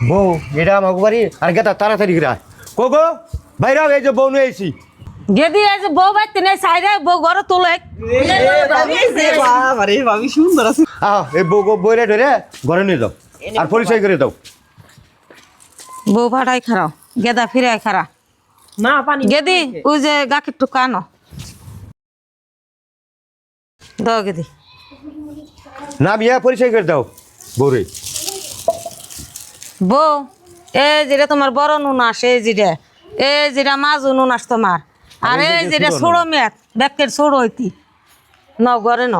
বউ এটা আমাকে বাড়ি আর গেতা তাড়াতাড়ি গিরা কোগো বাইরে এই যে বউ নিয়ে আইছি গেদি এই যে বউ বাইতে নাই সাইরে বউ ঘরে তোলে বাবারে ভাবি সুন্দর আছে। এই বউ বইরে ধরে ঘরে নিয়ে যাও আর পরিচয় করে দাও। বউ ভাড়াই খারাও গেদা ফিরে খারা না পানি গেদি ওই যে গাখির টুকা আনো দাও গেদি না বিয়া পরিচয় করে দাও বউরে। বউ এই যেটা তোমার বড় নুন আসে এই যেটা মাজু নুন আস তোমার আর এই যেটা ছোড়ো মেয়াত ব্যাকের ছোড়ো হইতি ন ঘরে ন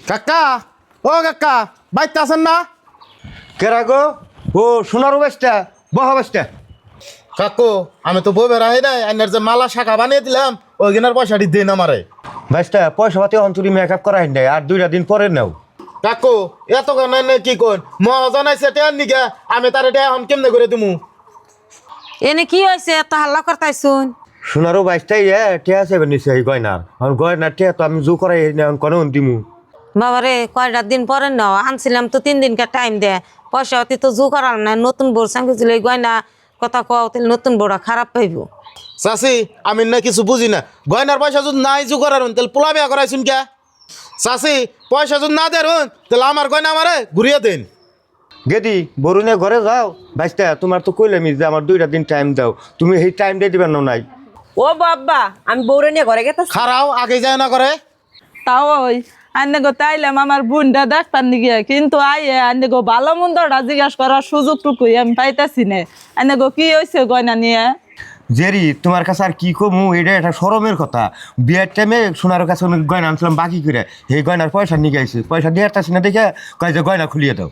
কাকা ও কাকা বাইতে আছেন না? কেরা গো ও সোনার বেসটা বহ বেসটা কাকু আমি তো বই বেড়াই নাই আইনার যে মালা শাখা বানিয়ে দিলাম ওই গিনার পয়সাটি দিন আমারে। বেসটা পয়সা পাতি অন্তরি মেকআপ করাই নাই আর 2টা দিন পরে নাও। কাকু এত গান কি কোন মহাজন আইছে টেন নিগা আমি তার এটা এখন কেমনে করে দিমু? এনে কি হয়েছে এত হাল্লা করতাই শুন সোনারও বাইশটাই ঠেয়া আছে নিচে এই গয়নার গয়নার ঠেয়া তো আমি জু করাই না কোনো দিমু। বাবারে কয়টা দিন পরে নাও আনছিলাম তো 3 দিনকার টাইম দে পয়সা অতি তো জু করাল না নতুন বোর সঙ্গে ছিল এই গয়না কথা কও তাহলে নতুন বোরা খারাপ পাইব। চাচি আমি না কিছু বুঝি না গয়নার পয়সা যদি নাই জু করার তাহলে পোলা বিয়া করাইছুন কে? চাচি পয়সা যদি না দেন তাহলে আমার গয়না আমারে ঘুরিয়ে দেন। গেদি বরুণে ঘরে যাও বাইশটা তোমার তো কইলামি যে আমার 2টা দিন টাইম দাও তুমি সেই টাইম দিয়ে দিবেন না নাই। ও বাবা আমি বউরে নিয়ে ঘরে গেতাছি। খারাও আগে যায় না করে তাও ওই আন্নে গো তাইলাম আমার বোনটা দেখ পানি গিয়া কিন্তু আইয়ে আন্নে গো ভালো মন্দটা জিজ্ঞাসা করার সুযোগটুকুই আমি পাইতাছি না। আন্নে গো কি হয়েছে গয়না নিয়ে? জেরি তোমার কাছে আর কি কমু এটা একটা শরমের কথা। বিয়ের টাইমে সোনার কাছে অনেক গয়না আনছিলাম বাকি করে সেই গয়নার পয়সা নিয়ে গেছি পয়সা দিয়ে আসতেছি না দেখে কয় যে গয়না খুলিয়ে দাও।